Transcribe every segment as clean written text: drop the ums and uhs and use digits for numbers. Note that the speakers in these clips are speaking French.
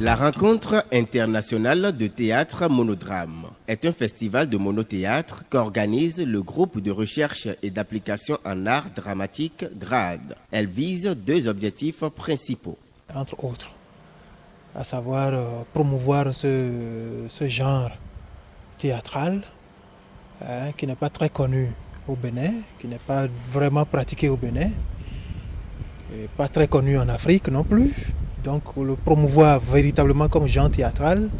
La rencontre internationale de théâtre monodrame est un festival de monothéâtre qu'organise le groupe de recherche et d'application en art dramatique GRAD. Elle vise deux objectifs principaux. Entre autres, à savoir promouvoir ce genre théâtral qui n'est pas très connu au Bénin, qui n'est pas vraiment pratiqué au Bénin, et pas très connu en Afrique non plus. Donc le promouvoir véritablement comme genre théâtral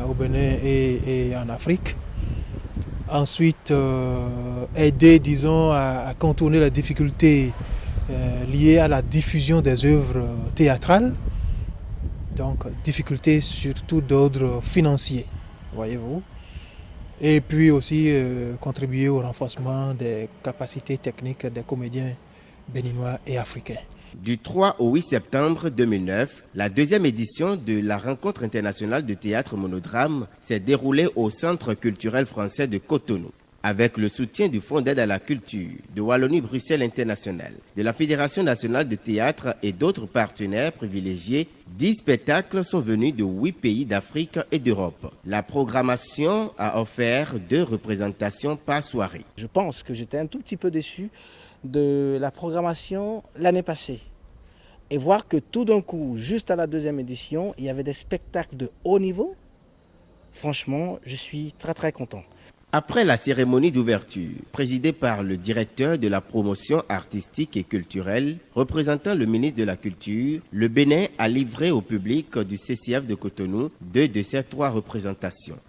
au Bénin et en Afrique. Ensuite, aider, disons, à contourner les difficultés liées à la diffusion des œuvres théâtrales. Donc, difficultés surtout d'ordre financier, voyez-vous. Et puis aussi contribuer au renforcement des capacités techniques des comédiens béninois et africains. Du 3 au 8 septembre 2009, la deuxième édition de la rencontre internationale de théâtre monodrame s'est déroulée au Centre culturel français de Cotonou. Avec le soutien du Fonds d'aide à la culture, de Wallonie-Bruxelles International, de la Fédération nationale de théâtre et d'autres partenaires privilégiés, 10 spectacles sont venus de 8 pays d'Afrique et d'Europe. La programmation a offert 2 représentations par soirée. Je pense que j'étais un tout petit peu déçu de la programmation l'année passée. Et voir que tout d'un coup, juste à la deuxième édition, il y avait des spectacles de haut niveau. Franchement, je suis très très content. Après la cérémonie d'ouverture, présidée par le directeur de la promotion artistique et culturelle, représentant le ministre de la Culture, le Bénin a livré au public du CCF de Cotonou 2 de ces 3 représentations.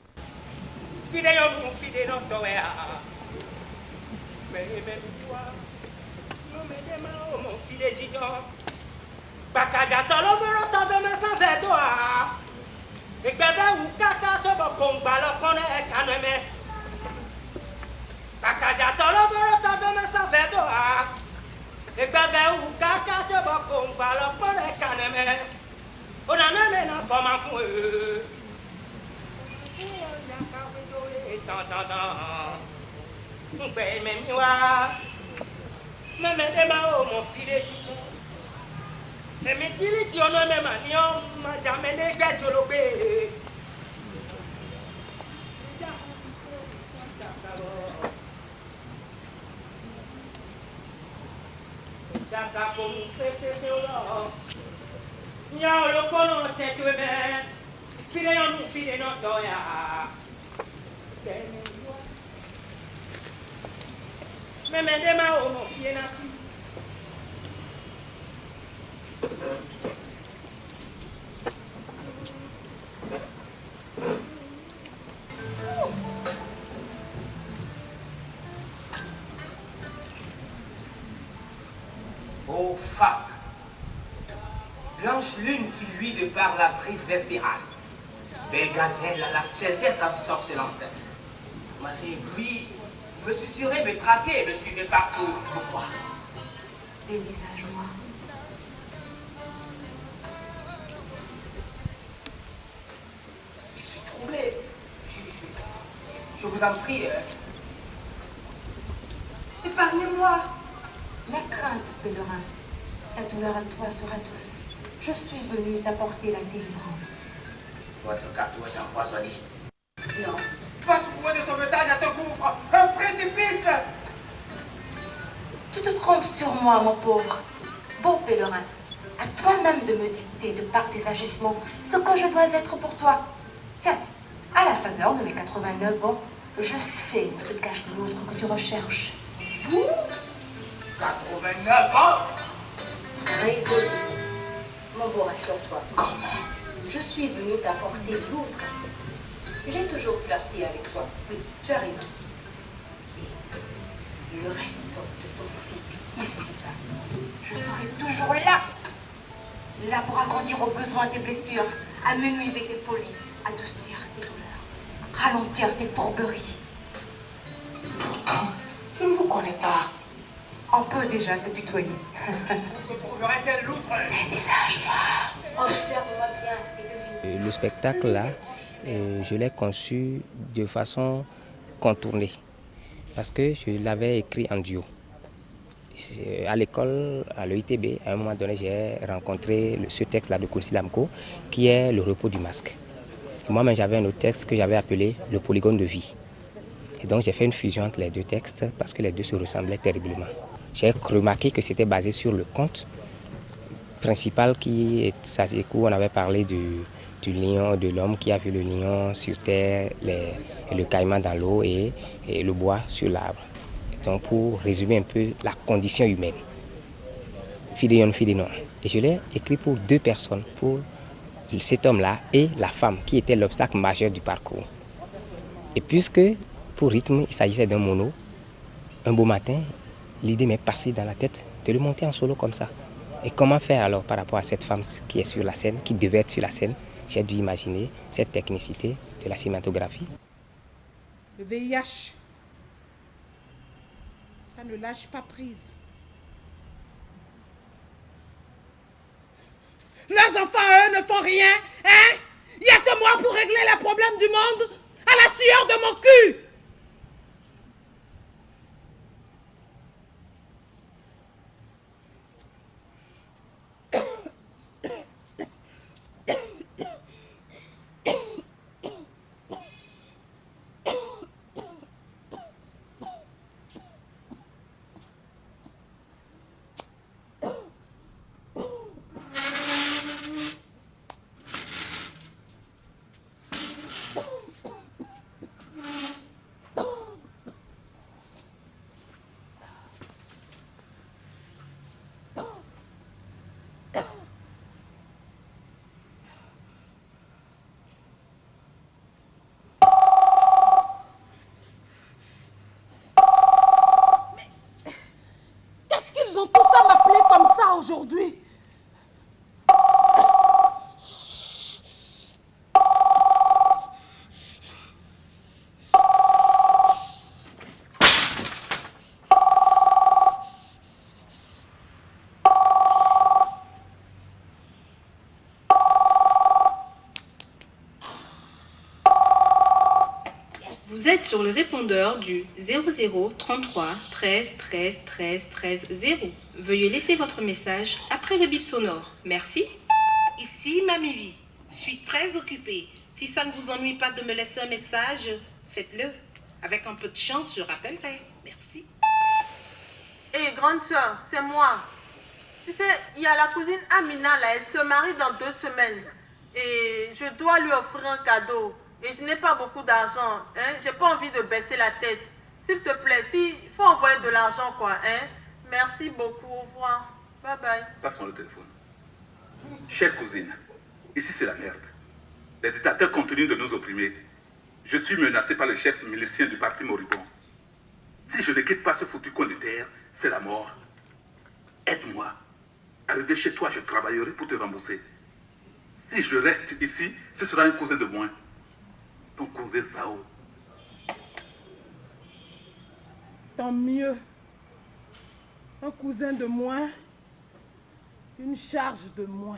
Ô femme, blanche lune qui luit de par la brise vespérale, belle gazelle à la sveltesse absorcelante, m'avait ébloui, me susurrait, me traquait, me suivait partout. Pourquoi? Des visages noirs. Je suis troublé. Je vous en prie. Épargnez-moi. La crainte, pèlerin, ta douleur à toi sera douce. Je suis venue t'apporter la délivrance. Votre carton est empoisonné. Non. Votre voie de sauvetage à ton gouffre, un précipice. Tu te trompes sur moi, mon pauvre. Beau pèlerin, à toi-même de me dicter de par tes agissements ce que je dois être pour toi. Tiens, à la faveur de mes 89 ans, je sais où se cache l'autre que tu recherches. Vous 89 ans? Rigole. Mon beau, rassure-toi. Comment? Je suis venue t'apporter l'autre. J'ai toujours flirté avec toi. Oui, tu as raison. Et le restant de ton cycle ici-bas, je serai toujours là. Là pour agrandir au besoin tes blessures, amenuiser tes folies, adoucir tes douleurs, ralentir tes fourberies. Pourtant, je ne vous connais pas. On peut déjà se tutoyer. Vous trouverez quel loutre? Des visages noirs. Observe-moi bien et devine. Le spectacle là, je l'ai conçu de façon contournée parce que je l'avais écrit en duo. à l'école, à l'EITB, à un moment donné, j'ai rencontré ce texte-là de Koulsi Lamko, qui est le repos du masque. Moi-même, j'avais un autre texte que j'avais appelé le polygone de vie. Et donc, j'ai fait une fusion entre les deux textes parce que les deux se ressemblaient terriblement. J'ai remarqué que c'était basé sur le conte principal qui est Sasekou. On avait parlé du lion, de l'homme qui a vu le lion sur terre, le caïman dans l'eau et le bois sur l'arbre. Donc, pour résumer un peu la condition humaine, Fidéon, Fidénon. Et je l'ai écrit pour deux personnes, pour cet homme-là et la femme, qui était l'obstacle majeur du parcours. Et puisque, pour rythme, il s'agissait d'un mono, un beau matin, l'idée m'est passée dans la tête de le monter en solo comme ça. Et comment faire alors par rapport à cette femme qui est sur la scène, qui devait être sur la scène? J'ai dû imaginer cette technicité de la cinématographie. Le VIH, ça ne lâche pas prise. Leurs enfants, eux, ne font rien, hein? Il n'y a que moi pour régler les problèmes du monde à la sueur de mon cul. Ils ont tous à m'appeler comme ça aujourd'hui. Vous êtes sur le répondeur du 00 33 13 13 13 13 0. Veuillez laisser votre message après le bip sonore. Merci. Ici, Mamie Vie. Je suis très occupée. Si ça ne vous ennuie pas de me laisser un message, faites-le. Avec un peu de chance, je rappellerai. Merci. Hé, grande soeur, c'est moi. Tu sais, il y a la cousine Amina là, elle se marie dans 2 semaines. Et je dois lui offrir un cadeau. Et je n'ai pas beaucoup d'argent, hein. J'ai pas envie de baisser la tête. S'il te plaît, il faut envoyer de l'argent, quoi, hein. Merci beaucoup, au revoir. Bye bye. Passe-moi le téléphone. Chère cousine, ici c'est la merde. Les dictateurs continuent de nous opprimer. Je suis menacé par le chef milicien du parti moribond. Si je ne quitte pas ce foutu coin de terre, c'est la mort. Aide-moi. Arrivé chez toi, je travaillerai pour te rembourser. Si je reste ici, ce sera un cousin de moins. Ton cousin Sao. Tant mieux. Un cousin de moins, une charge de moins.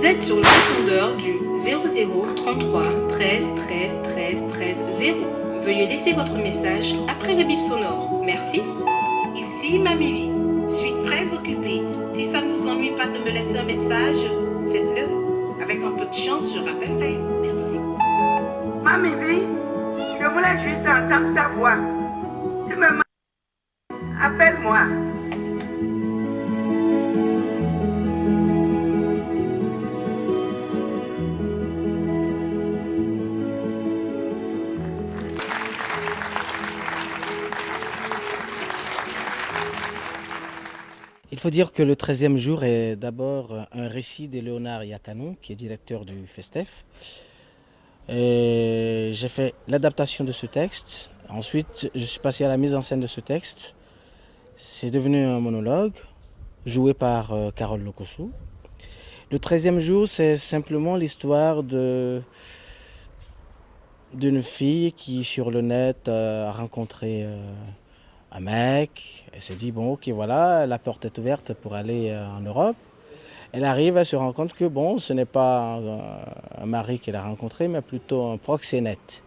êtes sur le répondeur du 0033 13 13 13 13 0. Veuillez laisser votre message après le bip sonore. Merci. Ici Mamie Vie. Je suis très occupée. Si ça ne vous ennuie pas de me laisser un message, faites-le. Avec un peu de chance, je rappellerai. Merci. Mamie Vie, je voulais juste entendre ta voix. Tu me manques. Appelle-moi. Il faut dire que le 13e jour est d'abord un récit de Léonard Yakanou, qui est directeur du FESTEF. J'ai fait l'adaptation de ce texte. Ensuite, je suis passé à la mise en scène de ce texte. C'est devenu un monologue joué par Carole Lokossou. Le 13e jour, c'est simplement l'histoire d'une fille qui, sur le net, a rencontré un mec. Elle s'est dit, bon, ok, voilà, la porte est ouverte pour aller en Europe. Elle arrive, elle se rend compte que, bon, ce n'est pas un mari qu'elle a rencontré, mais plutôt un proxénète.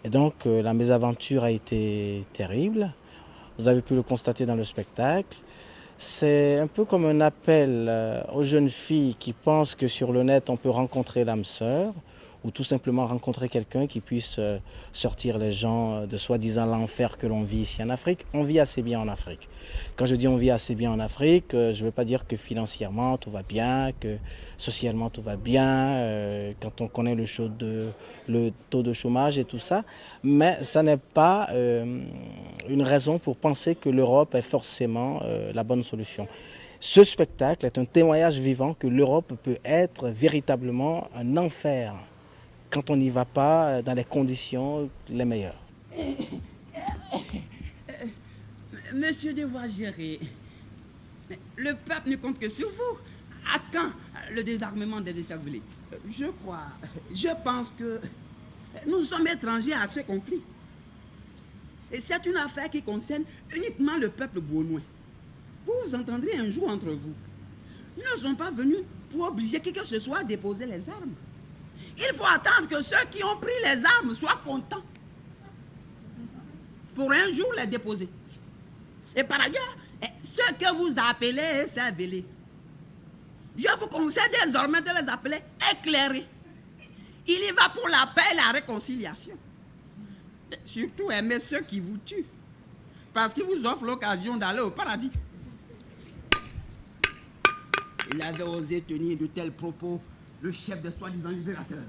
Et donc, la mésaventure a été terrible. Vous avez pu le constater dans le spectacle. C'est un peu comme un appel aux jeunes filles qui pensent que sur le net, on peut rencontrer l'âme sœur ou tout simplement rencontrer quelqu'un qui puisse sortir les gens de soi-disant l'enfer que l'on vit ici en Afrique. On vit assez bien en Afrique. Quand je dis on vit assez bien en Afrique, je ne veux pas dire que financièrement tout va bien, que socialement tout va bien, quand on connaît le taux de chômage et tout ça, mais ça n'est pas une raison pour penser que l'Europe est forcément la bonne solution. Ce spectacle est un témoignage vivant que l'Europe peut être véritablement un enfer quand on n'y va pas dans les conditions les meilleures. Monsieur devoir gérer. Le peuple ne compte que sur vous. À quand le désarmement des décervelés? Je pense que nous sommes étrangers à ce conflit. Et c'est une affaire qui concerne uniquement le peuple bournois. Vous vous entendrez un jour entre vous. Nous ne sommes pas venus pour obliger qui que ce soit à déposer les armes. Il faut attendre que ceux qui ont pris les armes soient contents pour un jour les déposer. Et par ailleurs, ceux que vous appelez cervelés, je vous conseille désormais de les appeler éclairés. Il y va pour la paix et la réconciliation. Surtout aimez ceux qui vous tuent, parce qu'ils vous offrent l'occasion d'aller au paradis. Il avait osé tenir de tels propos le chef des soi-disant libérateurs,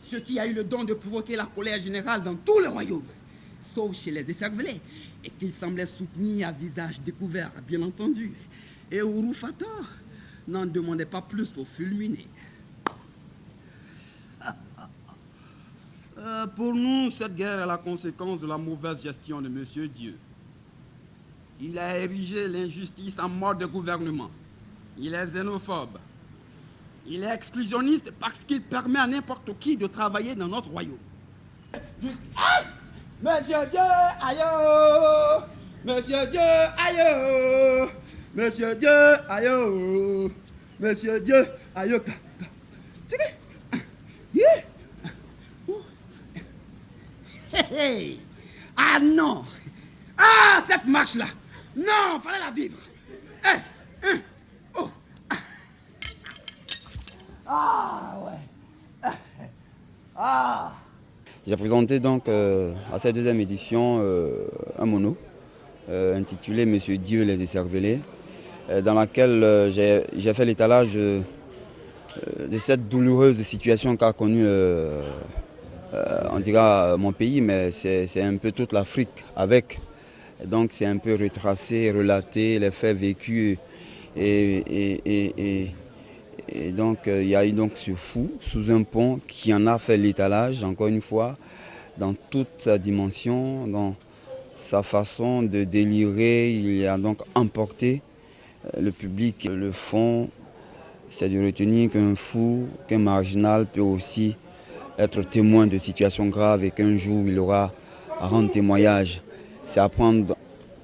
ce qui a eu le don de provoquer la colère générale dans tout le royaume, sauf chez les écervelés, et qu'il semblait soutenir à visage découvert, bien entendu. Et Ourou Fatah n'en demandait pas plus pour fulminer. Pour nous, cette guerre est la conséquence de la mauvaise gestion de Monsieur Dieu. Il a érigé l'injustice en mode de gouvernement. Il est xénophobe. Il est exclusionniste parce qu'il permet à n'importe qui de travailler dans notre royaume. Monsieur Dieu, aïe! Monsieur Dieu, aïe! Monsieur Dieu, aïe! Monsieur Dieu, aïe! Hey! Ah non! Ah, cette marche-là! Non, fallait la vivre! Oh! Ah, ouais! Ah! J'ai présenté donc à cette deuxième édition un mono intitulé Monsieur Dieu les écervelés, dans laquelle j'ai fait l'étalage de cette douloureuse situation qu'a connue on dira mon pays, mais c'est un peu toute l'Afrique avec. Donc c'est un peu retracé, relaté, les faits vécus. Et donc il y a eu donc ce fou sous un pont qui en a fait l'étalage, encore une fois, dans toute sa dimension, dans sa façon de délirer. Il a donc emporté le public. Le fond, c'est de retenir qu'un fou, qu'un marginal peut aussi être témoin de situations graves et qu'un jour il aura à rendre témoignage. C'est à prendre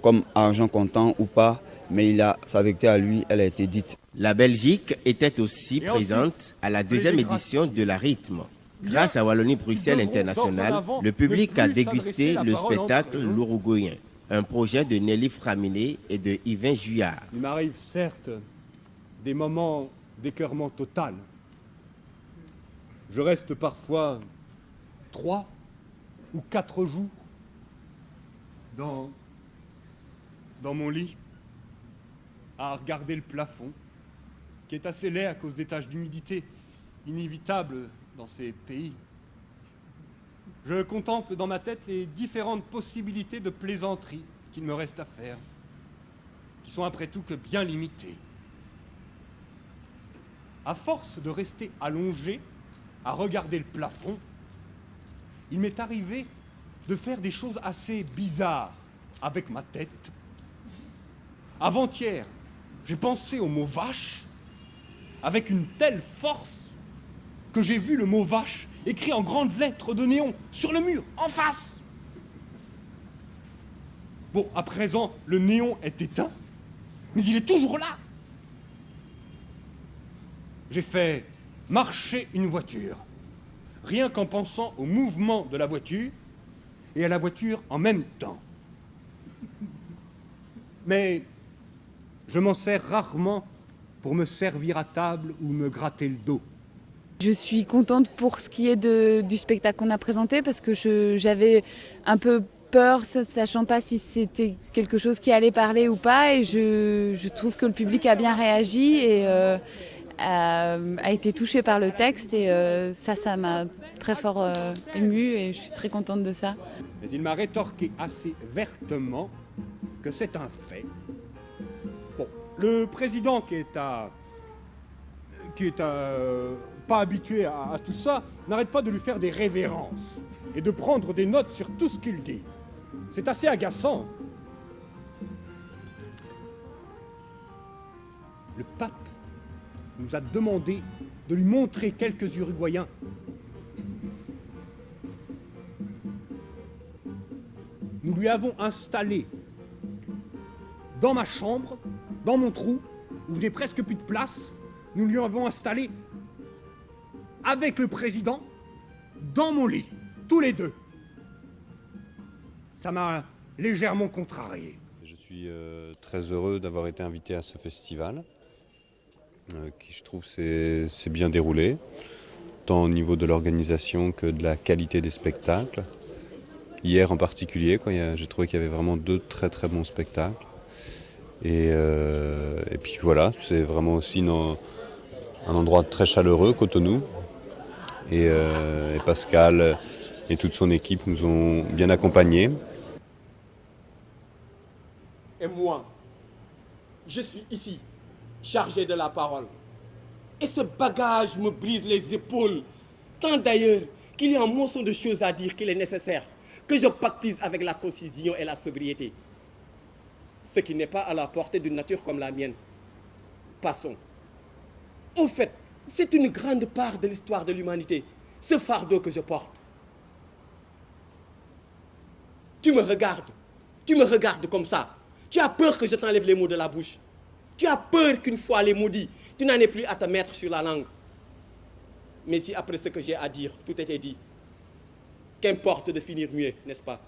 comme argent comptant ou pas, mais sa vérité à lui, elle a été dite. La Belgique était aussi présente à la deuxième édition de la Rythme. Grâce à Wallonie-Bruxelles International, le public a dégusté le spectacle L'Uruguayen, un projet de Nelly Framinet et de Yvain Juillard. Il m'arrive certes des moments d'écœurement total. Je reste parfois 3 ou 4 jours dans mon lit à regarder le plafond, qui est assez laid à cause des taches d'humidité inévitables dans ces pays. Je contemple dans ma tête les différentes possibilités de plaisanterie qu'il me reste à faire, qui sont après tout que bien limitées. À force de rester allongé, à regarder le plafond, il m'est arrivé de faire des choses assez bizarres avec ma tête. Avant-hier, j'ai pensé au mot vache avec une telle force que j'ai vu le mot vache écrit en grandes lettres de néon sur le mur, en face. Bon, à présent, le néon est éteint, mais il est toujours là. J'ai fait marcher une voiture, rien qu'en pensant au mouvement de la voiture et à la voiture en même temps. Mais je m'en sers rarement pour me servir à table ou me gratter le dos. Je suis contente pour ce qui est du spectacle qu'on a présenté parce que j'avais un peu peur, sachant pas si c'était quelque chose qui allait parler ou pas, et je trouve que le public a bien réagi et a été touché par le texte, et ça m'a très fort émue et je suis très contente de ça. Mais il m'a rétorqué assez vertement que c'est un fait. Bon, le président qui est pas habitué à tout ça, n'arrête pas de lui faire des révérences et de prendre des notes sur tout ce qu'il dit. C'est assez agaçant. Le pape nous a demandé de lui montrer quelques Uruguayens. Nous lui avons installé dans ma chambre, dans mon trou, où je n'ai presque plus de place, nous lui avons installé avec le président dans mon lit, tous les deux. Ça m'a légèrement contrarié. Je suis très heureux d'avoir été invité à ce festival, qui je trouve s'est bien déroulé, tant au niveau de l'organisation que de la qualité des spectacles. Hier en particulier, j'ai trouvé qu'il y avait vraiment 2 très très bons spectacles. Et puis voilà, c'est vraiment aussi un endroit très chaleureux, Cotonou. Et Pascal et toute son équipe nous ont bien accompagnés. Et moi, je suis ici, chargé de la parole. Et ce bagage me brise les épaules, tant d'ailleurs qu'il y a un monceau de choses à dire qu'il est nécessaire que je pactise avec la concision et la sobriété. Ce qui n'est pas à la portée d'une nature comme la mienne. Passons. Au fait, c'est une grande part de l'histoire de l'humanité, ce fardeau que je porte. Tu me regardes comme ça. Tu as peur que je t'enlève les mots de la bouche. Tu as peur qu'une fois les maudits, tu n'en aies plus à te mettre sur la langue. Mais si après ce que j'ai à dire, tout était dit, qu'importe de finir mieux, n'est-ce pas?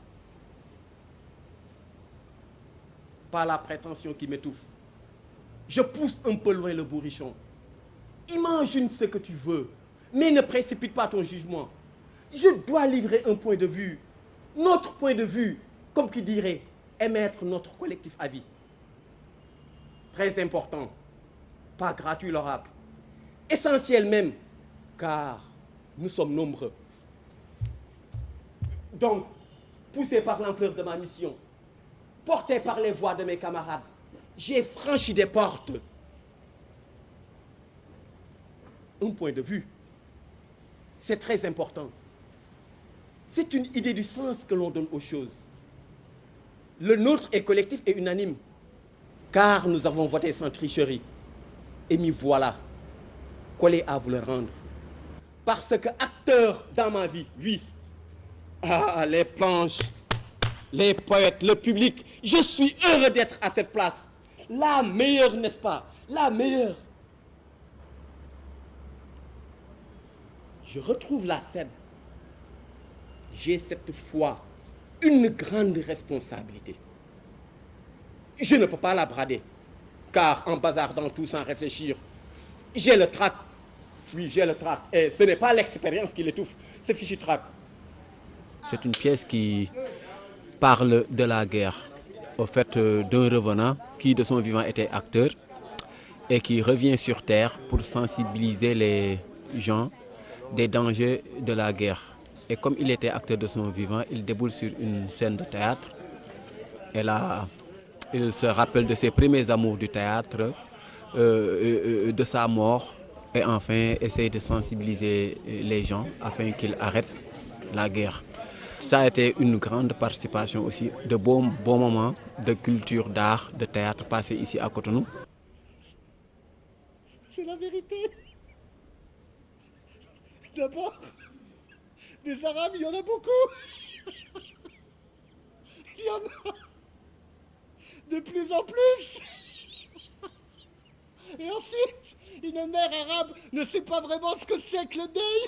Pas la prétention qui m'étouffe. Je pousse un peu loin le bourrichon. Imagine ce que tu veux, mais ne précipite pas ton jugement. Je dois livrer un point de vue, notre point de vue, comme qui dirait, émettre notre collectif avis. Très important, pas gratuit l'oracle, essentiel même, car nous sommes nombreux. Donc, poussé par l'ampleur de ma mission, porté par les voix de mes camarades, j'ai franchi des portes. Un point de vue, c'est très important. C'est une idée du sens que l'on donne aux choses. Le nôtre est collectif et unanime, car nous avons voté sans tricherie. Et m'y voilà, collé à vous le rendre. Parce que acteur dans ma vie, oui. Ah, les planches, les poètes, le public, je suis heureux d'être à cette place. La meilleure, n'est-ce pas? La meilleure. je retrouve la scène, j'ai cette fois une grande responsabilité. Je ne peux pas la brader, car en bazardant tout sans réfléchir, j'ai le trac. Oui, j'ai le trac. Et ce n'est pas l'expérience qui l'étouffe, c'est fichu trac. C'est une pièce qui parle de la guerre, au fait d'un revenant qui de son vivant était acteur et qui revient sur Terre pour sensibiliser les gens des dangers de la guerre. Et comme il était acteur de son vivant, il déboule sur une scène de théâtre. Et là, il se rappelle de ses premiers amours du théâtre, de sa mort, et enfin essaye de sensibiliser les gens afin qu'ils arrêtent la guerre. Ça a été une grande participation aussi, de bons moments de culture, d'art, de théâtre passés ici à Cotonou. C'est la vérité. D'abord, des Arabes, il y en a beaucoup. Il y en a de plus en plus. Et ensuite, une mère arabe ne sait pas vraiment ce que c'est que le deuil.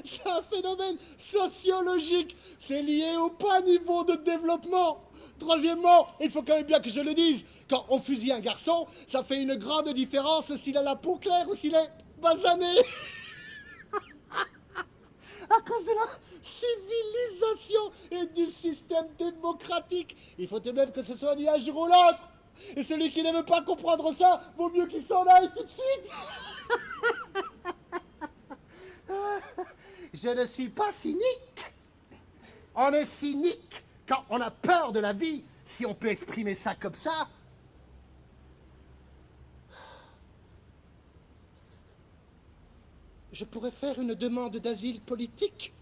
C'est un phénomène sociologique. C'est lié au bas niveau de développement. Troisièmement, il faut quand même bien que je le dise, quand on fusille un garçon, ça fait une grande différence s'il a la peau claire ou s'il est basané. À cause de la civilisation et du système démocratique, il faut tout de même que ce soit dit un jour ou l'autre. Et celui qui ne veut pas comprendre ça, vaut mieux qu'il s'en aille tout de suite. Je ne suis pas cynique. On est cynique quand on a peur de la vie, si on peut exprimer ça comme ça. Je pourrais faire une demande d'asile politique,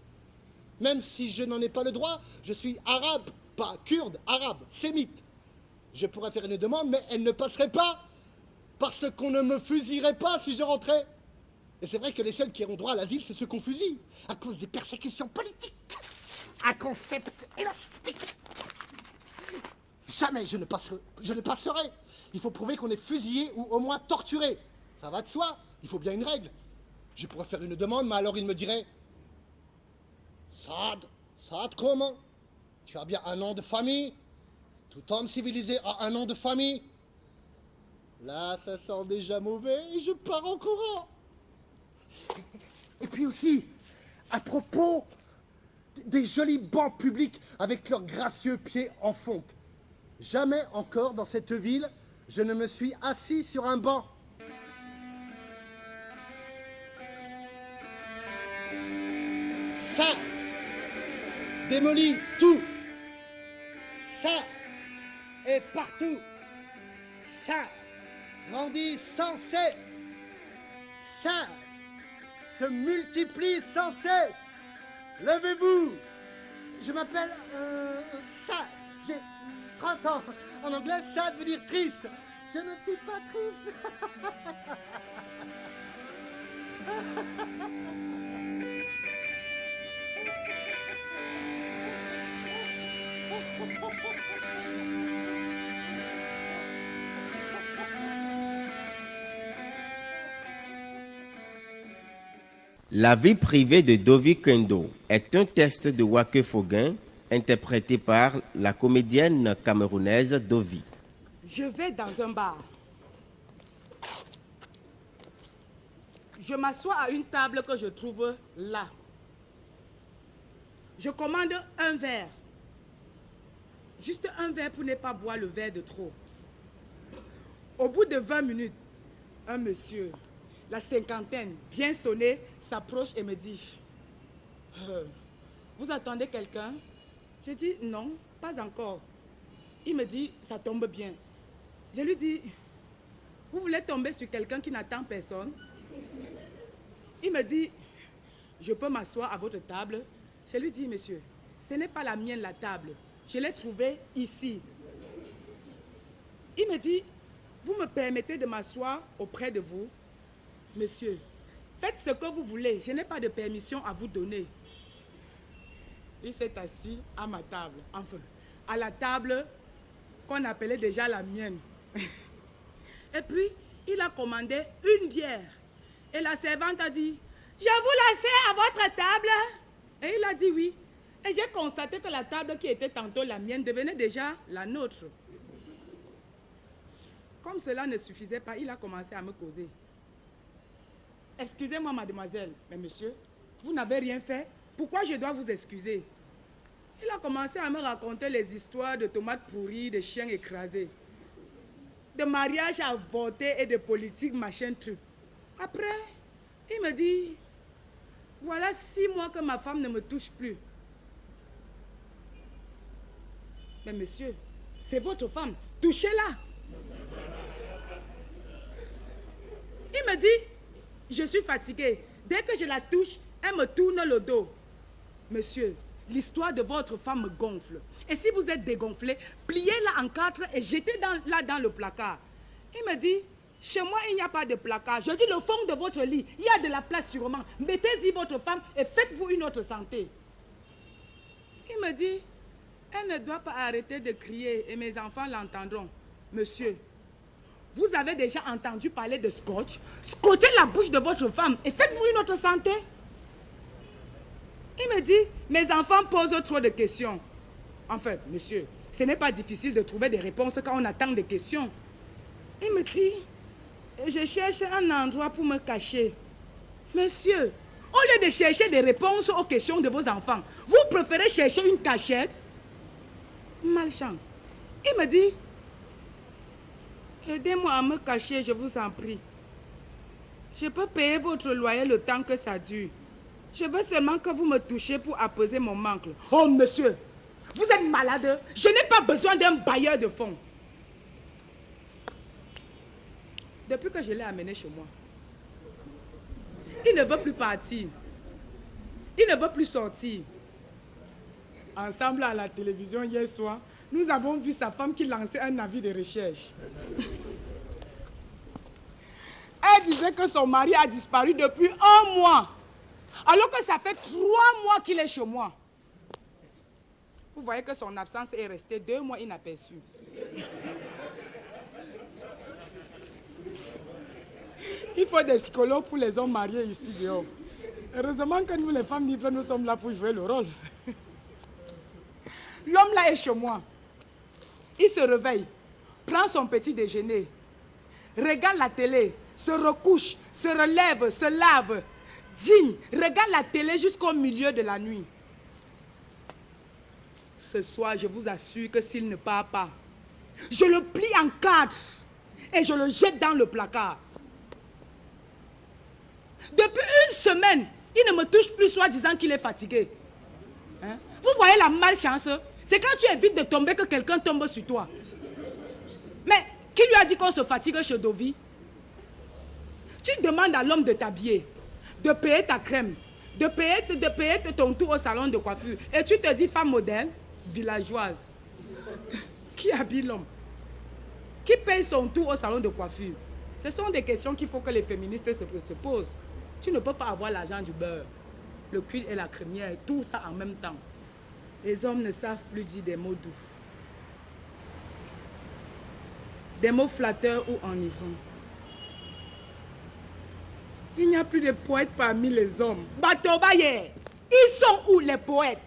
même si je n'en ai pas le droit. Je suis arabe, pas kurde, arabe, sémite. Je pourrais faire une demande, mais elle ne passerait pas, parce qu'on ne me fusillerait pas si je rentrais. Et c'est vrai que les seuls qui ont droit à l'asile, c'est ceux qu'on fusille, à cause des persécutions politiques. Un concept élastique. Jamais je ne passerai. Il faut prouver qu'on est fusillé ou au moins torturé. Ça va de soi, il faut bien une règle. Je pourrais faire une demande, mais alors il me dirait « Saad comment? Tu as bien un nom de famille? Tout homme civilisé a un nom de famille. » Là, ça sent déjà mauvais et je pars en courant. Et puis aussi, à propos des jolis bancs publics avec leurs gracieux pieds en fonte. Jamais encore dans cette ville, je ne me suis assis sur un banc. Ça démolit tout. Ça est partout. Ça grandit sans cesse. Ça se multiplie sans cesse. Levez-vous. Je m'appelle ça. J'ai 30 ans. En anglais, ça veut dire triste. Je ne suis pas triste. La vie privée de Dovi Kendo est un texte de Wake Foguin interprété par la comédienne camerounaise Dovi. Je vais dans un bar. Je m'assois à une table que je trouve là. Je commande un verre. Juste un verre pour ne pas boire le verre de trop. Au bout de 20 minutes, un monsieur, la cinquantaine, bien sonné, s'approche et me dit « Vous attendez quelqu'un ?» Je dis « Non, pas encore. » Il me dit « Ça tombe bien. » Je lui dis « Vous voulez tomber sur quelqu'un qui n'attend personne ?» Il me dit « Je peux m'asseoir à votre table ?» Je lui dis « Monsieur, ce n'est pas la mienne la table. Je l'ai trouvée ici. » Il me dit « Vous me permettez de m'asseoir auprès de vous ? Monsieur, faites ce que vous voulez. Je n'ai pas de permission à vous donner. » Il s'est assis à ma table. Enfin, à la table qu'on appelait déjà la mienne. Et puis, il a commandé une bière. Et la servante a dit, je vous la sers à votre table. Et il a dit oui. Et j'ai constaté que la table qui était tantôt la mienne devenait déjà la nôtre. Comme cela ne suffisait pas, il a commencé à me causer. Excusez-moi, mademoiselle. Mais monsieur, vous n'avez rien fait. Pourquoi je dois vous excuser? Il a commencé à me raconter les histoires de tomates pourries, de chiens écrasés, de mariages avortés et de politique machin truc. Après, il me dit, voilà 6 mois que ma femme ne me touche plus. Mais monsieur, c'est votre femme, touchez-la. Il me dit, je suis fatiguée. Dès que je la touche, elle me tourne le dos. Monsieur, l'histoire de votre femme me gonfle. Et si vous êtes dégonflé, pliez-la en 4 et jetez-la dans le placard. Il me dit, chez moi, il n'y a pas de placard. Je dis, le fond de votre lit, il y a de la place sûrement. Mettez-y votre femme et faites-vous une autre santé. Il me dit, elle ne doit pas arrêter de crier et mes enfants l'entendront. Monsieur, vous avez déjà entendu parler de scotch? Scotchez la bouche de votre femme et faites-vous une autre santé. Il me dit, mes enfants posent trop de questions. En fait, monsieur, ce n'est pas difficile de trouver des réponses quand on attend des questions. Il me dit, je cherche un endroit pour me cacher. Monsieur, au lieu de chercher des réponses aux questions de vos enfants, vous préférez chercher une cachette? Malchance. Il me dit, aidez-moi à me cacher, je vous en prie. Je peux payer votre loyer le temps que ça dure. Je veux seulement que vous me touchiez pour apaiser mon manque. Oh, monsieur, vous êtes malade. Je n'ai pas besoin d'un bailleur de fonds. Depuis que je l'ai amené chez moi, il ne veut plus partir. Il ne veut plus sortir. Ensemble à la télévision hier soir, nous avons vu sa femme qui lançait un avis de recherche. Elle disait que son mari a disparu depuis 1 mois. Alors que ça fait 3 mois qu'il est chez moi. Vous voyez que son absence est restée 2 mois inaperçue. Il faut des psychologues pour les hommes mariés ici dehors. Heureusement que nous, les femmes libres, nous sommes là pour jouer le rôle. L'homme là est chez moi. Il se réveille, prend son petit déjeuner, regarde la télé, se recouche, se relève, se lave, dîne, regarde la télé jusqu'au milieu de la nuit. Ce soir, je vous assure que s'il ne part pas, je le plie en 4 et je le jette dans le placard. Depuis 1 semaine, il ne me touche plus, soi-disant qu'il est fatigué. Hein? Vous voyez la malchance? C'est quand tu évites de tomber que quelqu'un tombe sur toi. Mais qui lui a dit qu'on se fatigue chez Dovi? Tu demandes à l'homme de t'habiller, de payer ta crème, de payer ton tour au salon de coiffure. Et tu te dis femme moderne, villageoise. Qui habille l'homme? Qui paye son tour au salon de coiffure? Ce sont des questions qu'il faut que les féministes se posent. Tu ne peux pas avoir l'argent du beurre, le cuir et la crémière, tout ça en même temps. Les hommes ne savent plus dire des mots doux. Des mots flatteurs ou enivrants. Il n'y a plus de poètes parmi les hommes. Batobaye, ils sont où les poètes?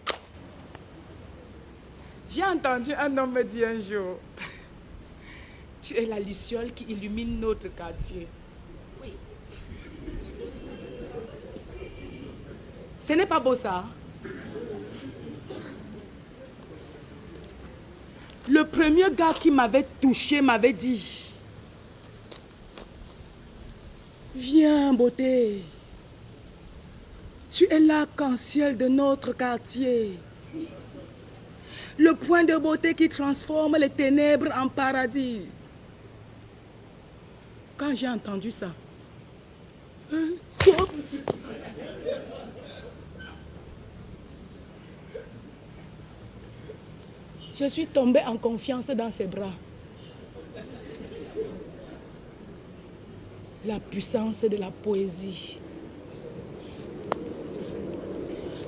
J'ai entendu un homme me dire un jour, tu es la luciole qui illumine notre quartier. Oui. Ce n'est pas beau ça? Le premier gars qui m'avait touché m'avait dit, viens beauté, tu es l'arc-en-ciel de notre quartier. Le point de beauté qui transforme les ténèbres en paradis. Quand j'ai entendu ça, je suis tombée en confiance dans ses bras. La puissance de la poésie.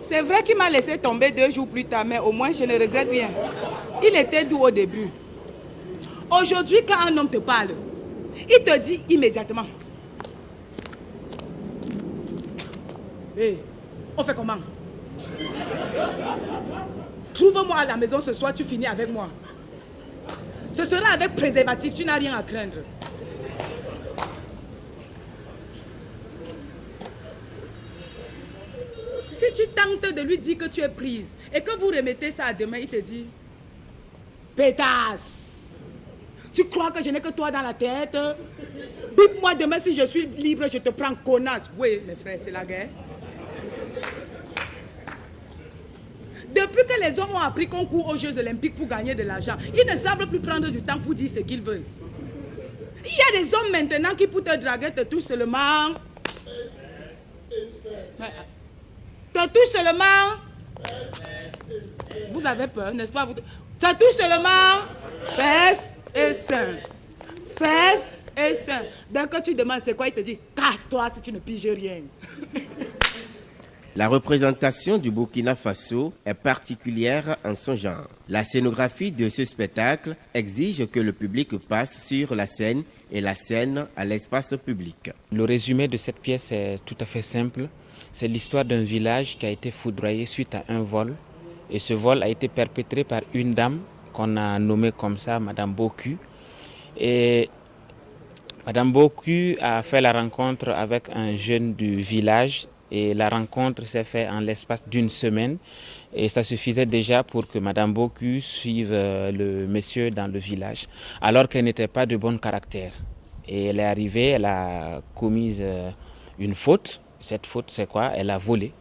C'est vrai qu'il m'a laissé tomber 2 jours plus tard, mais au moins je ne regrette rien. Il était doux au début. Aujourd'hui, quand un homme te parle, il te dit immédiatement, Hé, on fait comment? Trouve-moi à la maison ce soir, tu finis avec moi. Ce sera avec préservatif, tu n'as rien à craindre. Si tu tentes de lui dire que tu es prise et que vous remettez ça à demain, il te dit pétasse. Tu crois que je n'ai que toi dans la tête? Bip-moi demain si je suis libre, je te prends connasse. Oui, mes frères, c'est la guerre. Depuis que les hommes ont appris qu'on court aux Jeux Olympiques pour gagner de l'argent, ils ne savent plus prendre du temps pour dire ce qu'ils veulent. Il y a des hommes maintenant qui, pour te draguer, te touchent seulement. Te touchent seulement. Vous avez peur, n'est-ce pas? Te touchent seulement. Fesses et seins. Fesses et seins. Dès que tu demandes c'est quoi, il te dit casse-toi si tu ne piges rien. La représentation du Burkina Faso est particulière en son genre. La scénographie de ce spectacle exige que le public passe sur la scène et la scène à l'espace public. Le résumé de cette pièce est tout à fait simple. C'est l'histoire d'un village qui a été foudroyé suite à un vol. Et ce vol a été perpétré par une dame qu'on a nommée comme ça, Madame Boku. Et Madame Boku a fait la rencontre avec un jeune du village. Et la rencontre s'est faite en l'espace d'une semaine. Et ça suffisait déjà pour que Madame Boku suive le monsieur dans le village, alors qu'elle n'était pas de bon caractère. Et elle est arrivée, elle a commis une faute. Cette faute, c'est quoi? Elle a volé.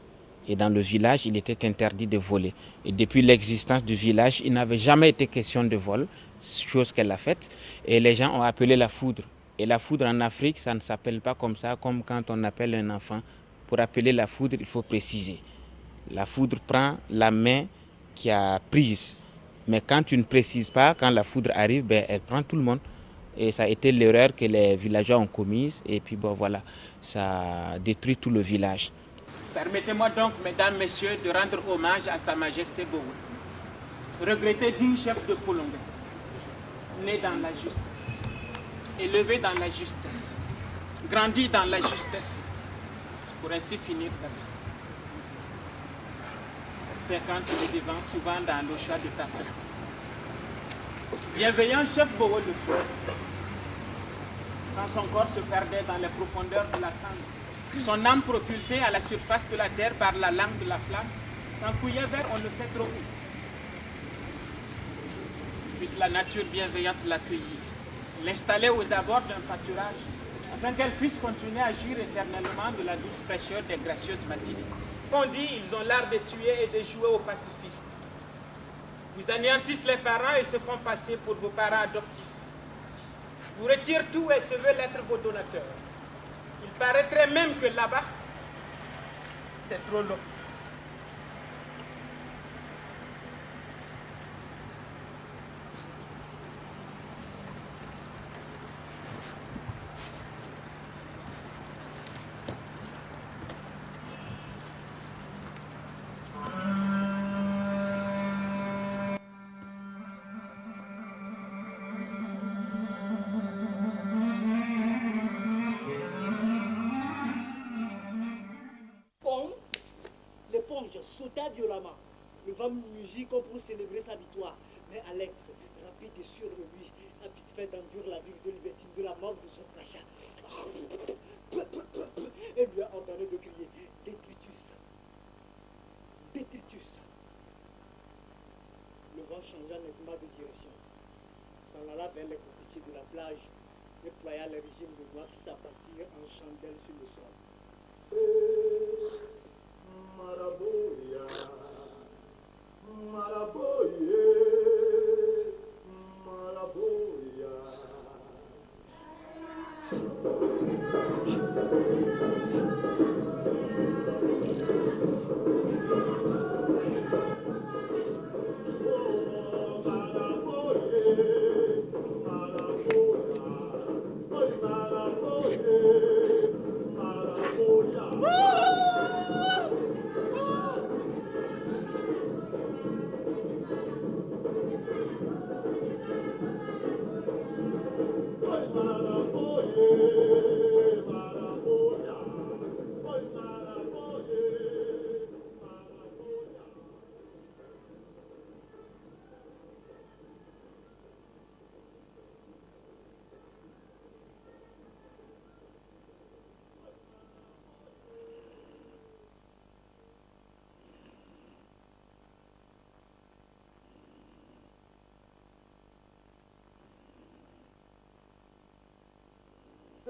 Et dans le village, il était interdit de voler. Et depuis l'existence du village, il n'avait jamais été question de vol, chose qu'elle a faite. Et les gens ont appelé la foudre. Et la foudre en Afrique, ça ne s'appelle pas comme ça, comme quand on appelle un enfant. Pour appeler la foudre, il faut préciser. La foudre prend la main qui a prise. Mais quand tu ne précises pas, quand la foudre arrive, elle prend tout le monde. Et ça a été l'erreur que les villageois ont commise. Et puis bon, voilà, ça détruit tout le village. Permettez-moi donc, mesdames, messieurs, de rendre hommage à Sa Majesté Bowe, regretté digne chef de Polongue, né dans la justesse, élevé dans la justesse, grandi dans la justesse, pour ainsi finir sa vie. C'était quand tu es devant, souvent dans le choix de ta fin. Bienveillant chef Bowe le feu, quand son corps se perdait dans les profondeurs de la cendre, son âme propulsée à la surface de la terre par la lame de la flamme, s'enfouillait vers on ne sait trop où. Puisse la nature bienveillante l'accueillir, l'installer aux abords d'un pâturage, afin qu'elle puisse continuer à jouir éternellement de la douce fraîcheur des gracieuses matinées. On dit ils ont l'art de tuer et de jouer aux pacifistes. Vous anéantissent les parents et se font passer pour vos parents adoptifs. Vous retirent tout et se veulent être vos donateurs. Il paraîtrait même que là-bas, c'est trop long. Sauta violemment. Le vent mugit comme pour célébrer sa victoire. Mais Alex, rapide et sûr de lui, a vite fait d'endurer la vie de liberté de la mort de son crachat. Et lui a ordonné de crier détritus. Détritus. Le vent changea nettement de direction. S'en alla vers les cocotiers de la plage, nettoya les régimes de noix qui s'abattirent en chandelle sur le sol. Maraboya, Maraboye, Maraboya.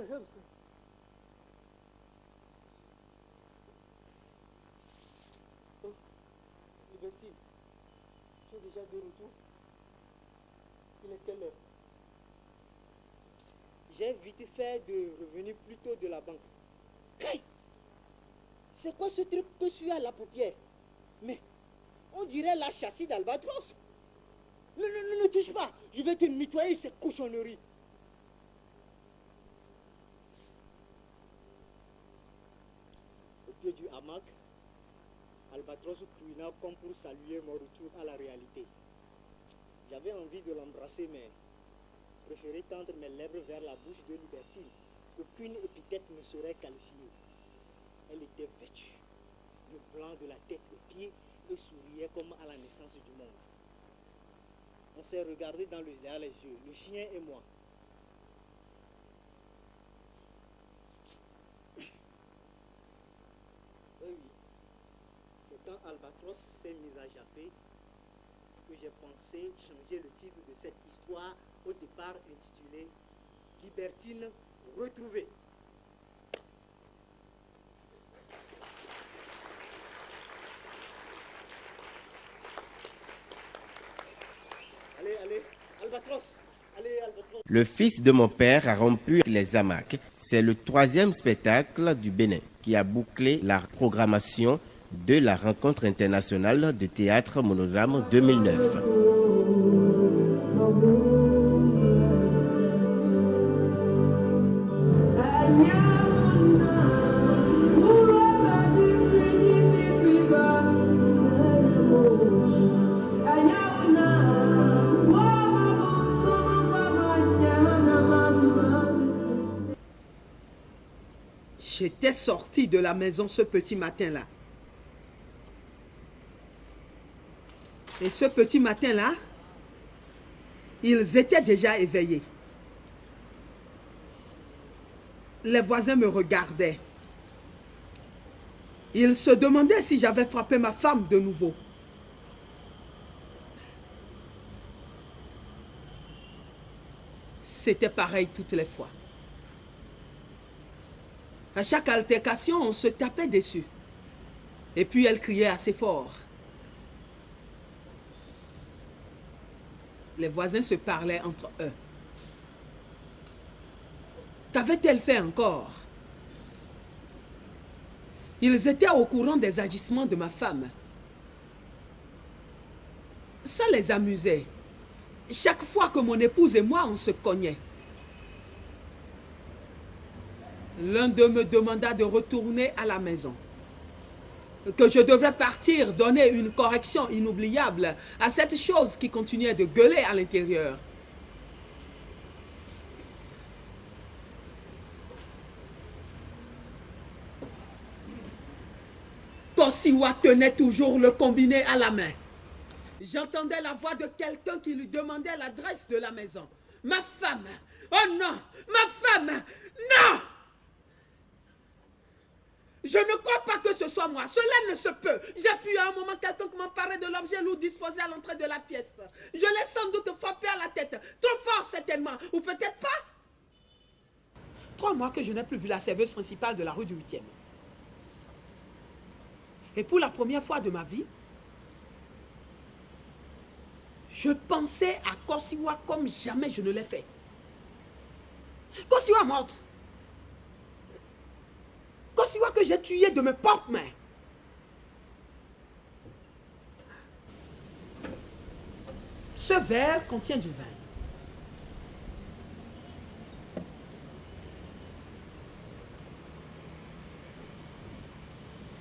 Libertine, tu es déjà de retour? Il est quelle heure? J'ai vite fait de revenir plus tôt de la banque. Hey! C'est quoi ce truc que tu as à la paupière? Mais on dirait la châssis d'Albatros. Ne touche pas, je vais te nettoyer ces cochonneries. Au pied du hamac, Albatros couina comme pour saluer mon retour à la réalité. J'avais envie de l'embrasser, mais préféré tendre mes lèvres vers la bouche de Libertine. Aucune épithète ne serait qualifiée. Elle était vêtue de blanc de la tête aux pieds et souriait comme à la naissance du monde. On s'est regardé derrière les yeux, le chien et moi. Oui, c'est quand Albatros s'est mis à japper que j'ai pensé changer le titre de cette histoire au départ intitulée Libertine retrouvée. Allez, Albatros. Allez, Albatros. Le fils de mon père a rompu les hamacs. C'est le 3e spectacle du Bénin qui a bouclé la programmation de la rencontre internationale de théâtre Monodrame 2009. J'étais sorti de la maison ce petit matin-là. Et ce petit matin-là, ils étaient déjà éveillés. Les voisins me regardaient. Ils se demandaient si j'avais frappé ma femme de nouveau. C'était pareil toutes les fois. À chaque altercation, on se tapait dessus. Et puis elle criait assez fort. Les voisins se parlaient entre eux. Qu'avait-elle fait encore? Ils étaient au courant des agissements de ma femme. Ça les amusait. Chaque fois que mon épouse et moi, on se cognait. L'un d'eux me demanda de retourner à la maison. Que je devrais partir donner une correction inoubliable à cette chose qui continuait de gueuler à l'intérieur. Kosiwa tenait toujours le combiné à la main. J'entendais la voix de quelqu'un qui lui demandait l'adresse de la maison. Ma femme! Oh non! Ma femme! Non! Je ne crois pas que ce soit moi. Cela ne se peut. J'ai pu à un moment quelconque m'emparer de l'objet lourd disposé à l'entrée de la pièce. Je l'ai sans doute frappé à la tête. Trop fort certainement. Ou peut-être pas. 3 mois que je n'ai plus vu la serveuse principale de la rue du 8e. Et pour la première fois de ma vie, je pensais à Kosiwa comme jamais je ne l'ai fait. Kosiwa morte. Kosiwa que j'ai tué de mes propres mains. Ce verre contient du vin.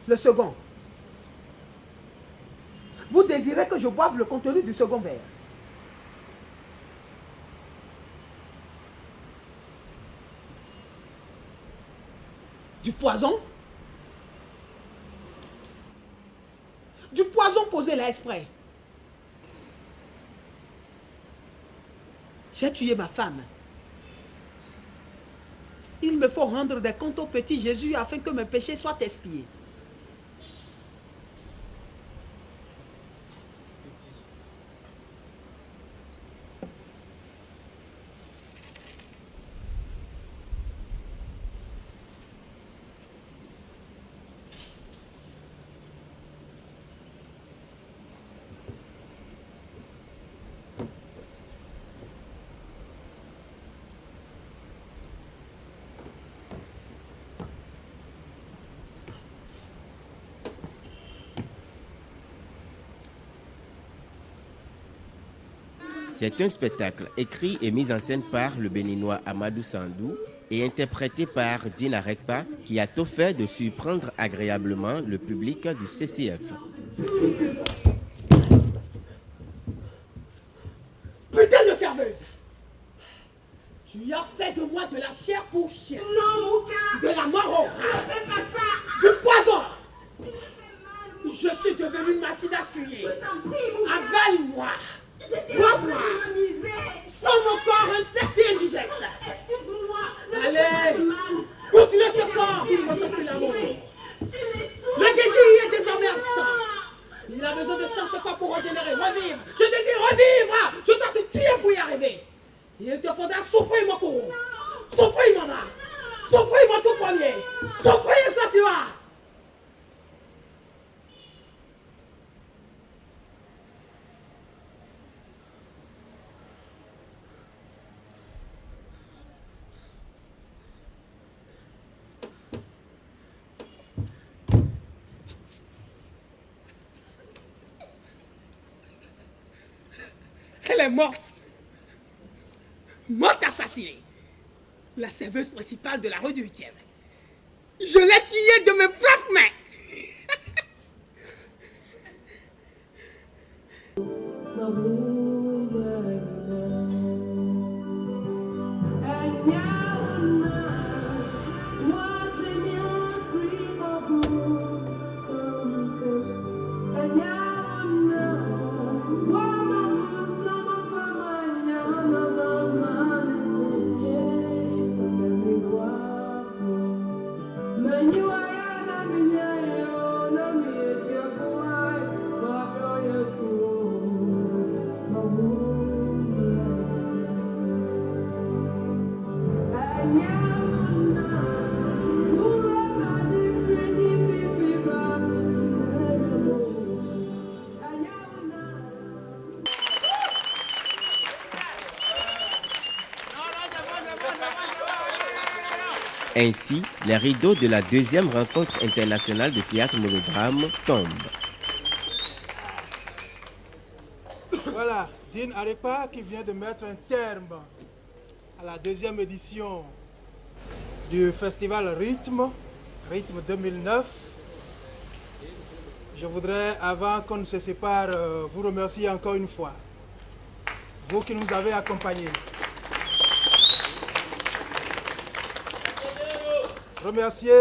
Le second. Vous désirez que je boive le contenu du second verre. Du poison? Du poison posé là exprès. J'ai tué ma femme. Il me faut rendre des comptes au petit Jésus afin que mes péchés soient expiés. C'est un spectacle écrit et mis en scène par le Béninois Amadou Sandou et interprété par Dina Rekpa, qui a tout fait de surprendre agréablement le public du CCF. Putain de fermeuse! Tu as fait de moi de la chair pour chien. Non, Mouka! De la mort. Ne fais pas ça! Du poison! Je suis devenu machine à tuer. Avale-moi! Bois-moi! Sans mon corps infect et indigeste! Excuse-moi! Allez! Continue ce corps! Le désir est désormais absent! Il a besoin de sang ce corps pour régénérer, revivre! Je désire revivre! Je dois te tuer pour y arriver! Il te faudra souffrir, mon courroux! Souffrir, maman! Souffrir, mon tout premier! Souffrir, Safira! Elle est morte. Morte assassinée. La serveuse principale de la rue du 8e. Je l'ai tuée de mes propres mains. Ainsi, les rideaux de la deuxième rencontre internationale de théâtre monodrame tombent. Voilà, Dina Rekpa qui vient de mettre un terme à la deuxième édition du festival Rythme 2009. Je voudrais, avant qu'on ne se sépare, vous remercier encore une fois. Vous qui nous avez accompagnés. Remercier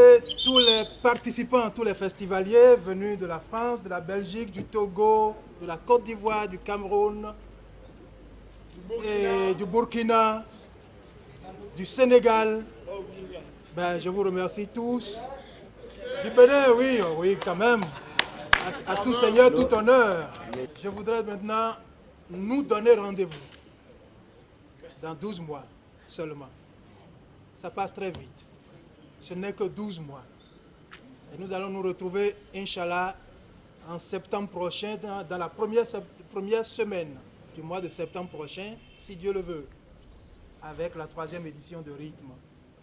tous les participants, tous les festivaliers venus de la France, de la Belgique, du Togo, de la Côte d'Ivoire, du Cameroun, et du Burkina, du Sénégal. Ben, je vous remercie tous. Du Bénin, oui, quand même. À tout seigneur, tout honneur. Je voudrais maintenant nous donner rendez-vous dans 12 mois seulement. Ça passe très vite. Ce n'est que 12 mois. Et nous allons nous retrouver, Inch'Allah, en septembre prochain, dans la première semaine du mois de septembre prochain, si Dieu le veut, avec la 3e édition de Rythme.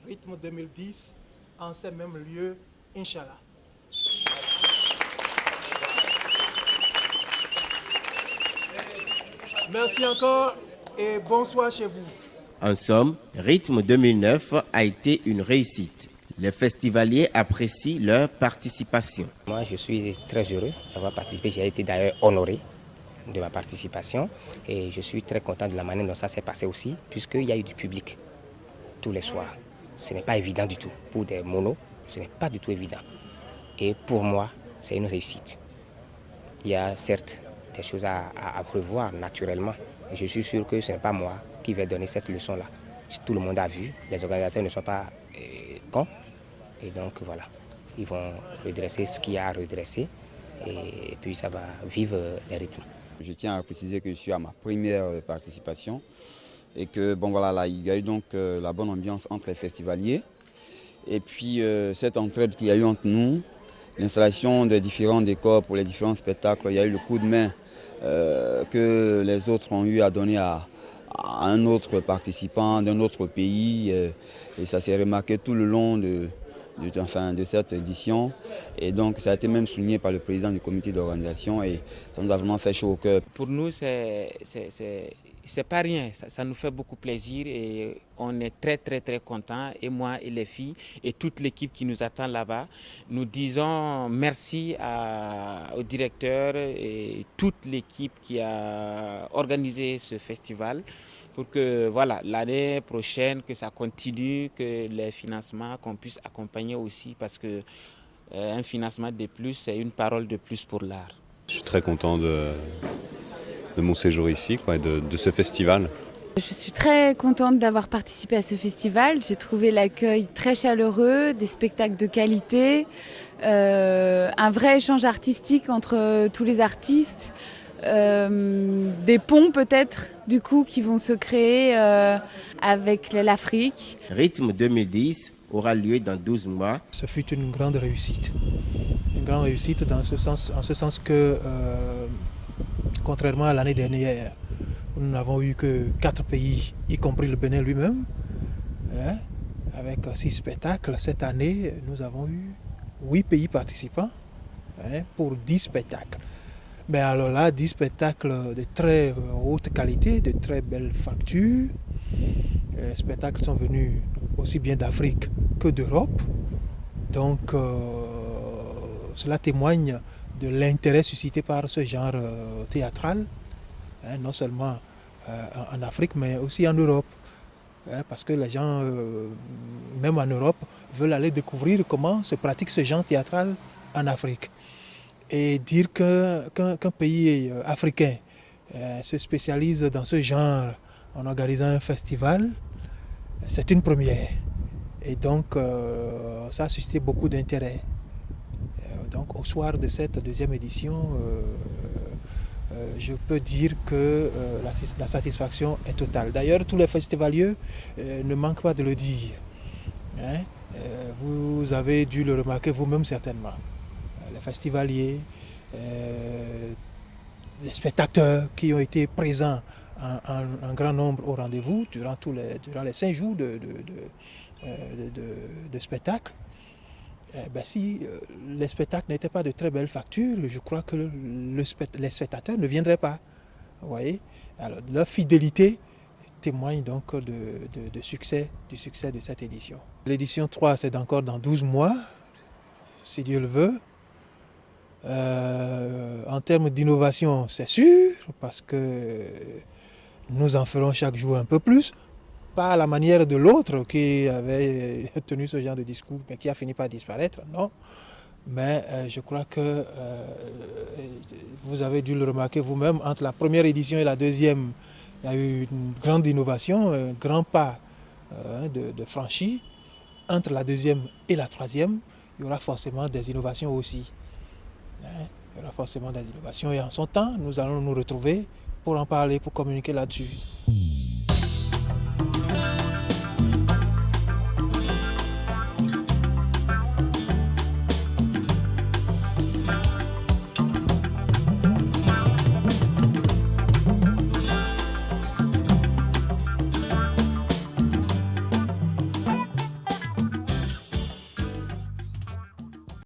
Rythme 2010, en ces mêmes lieux, Inch'Allah. Merci encore et bonsoir chez vous. En somme, Rythme 2009 a été une réussite. Les festivaliers apprécient leur participation. Moi, je suis très heureux d'avoir participé. J'ai été d'ailleurs honoré de ma participation et je suis très content de la manière dont ça s'est passé aussi, puisqu'il y a eu du public tous les soirs. Ce n'est pas évident du tout. Pour des monos, ce n'est pas du tout évident. Et pour moi, c'est une réussite. Il y a certes des choses à revoir naturellement. Je suis sûr que ce n'est pas moi qui vais donner cette leçon-là. Tout le monde a vu, les organisateurs ne sont pas cons. Et donc voilà, ils vont redresser ce qu'il y a à redresser et puis ça va vivre les rythmes. Je tiens à préciser que je suis à ma première participation et que bon voilà, là, il y a eu donc la bonne ambiance entre les festivaliers et puis cette entraide qu'il y a eu entre nous, l'installation de différents décors pour les différents spectacles, il y a eu le coup de main que les autres ont eu à donner à un autre participant d'un autre pays et ça s'est remarqué tout le long de cette édition et donc ça a été même souligné par le président du comité d'organisation et ça nous a vraiment fait chaud au cœur. Pour nous, c'est c'est pas rien, ça nous fait beaucoup plaisir et on est très contents, et moi et les filles et toute l'équipe qui nous attend là-bas. Nous disons merci au directeur et toute l'équipe qui a organisé ce festival pour que voilà, l'année prochaine, que ça continue, que les financements, qu'on puisse accompagner aussi, parce que un financement de plus, c'est une parole de plus pour l'art. Je suis très content de mon séjour ici, quoi, et de ce festival. Je suis très contente d'avoir participé à ce festival. J'ai trouvé l'accueil très chaleureux, des spectacles de qualité, un vrai échange artistique entre tous les artistes, des ponts peut-être du coup qui vont se créer avec l'Afrique. Rythme 2010 aura lieu dans 12 mois. Ce fut une grande réussite. Une grande réussite en ce sens que, contrairement à l'année dernière, nous n'avons eu que 4 pays, y compris le Bénin lui-même, avec 6 spectacles. Cette année, nous avons eu 8 pays participants pour 10 spectacles. Mais alors là, 10 spectacles de très haute qualité, de très belle facture. Les spectacles sont venus aussi bien d'Afrique que d'Europe. Donc, cela témoigne de l'intérêt suscité par ce genre théâtral, non seulement en Afrique, mais aussi en Europe. Parce que les gens, même en Europe, veulent aller découvrir comment se pratique ce genre théâtral en Afrique. Et dire qu'un pays africain se spécialise dans ce genre en organisant un festival, c'est une première. Et donc, ça a suscité beaucoup d'intérêt. Donc, au soir de cette deuxième édition, je peux dire que la satisfaction est totale. D'ailleurs, tous les festivaliers ne manquent pas de le dire. Vous avez dû le remarquer vous-même certainement. Les festivaliers, les spectateurs qui ont été présents en grand nombre au rendez-vous durant les 5 jours de spectacle. Si les spectacles n'étaient pas de très belle facture, je crois que les spectateurs ne viendraient pas. Vous voyez? Alors, leur fidélité témoigne donc du succès de cette édition. L'édition 3, c'est encore dans 12 mois, si Dieu le veut. En termes d'innovation, c'est sûr, parce que nous en ferons chaque jour un peu plus. Pas à la manière de l'autre qui avait tenu ce genre de discours, mais qui a fini par disparaître, non. Mais je crois que vous avez dû le remarquer vous-même, entre la première édition et la deuxième, il y a eu une grande innovation, un grand pas de franchi. Entre la deuxième et la troisième, il y aura forcément des innovations aussi. Il y aura forcément des innovations et en son temps, nous allons nous retrouver pour en parler, pour communiquer là-dessus.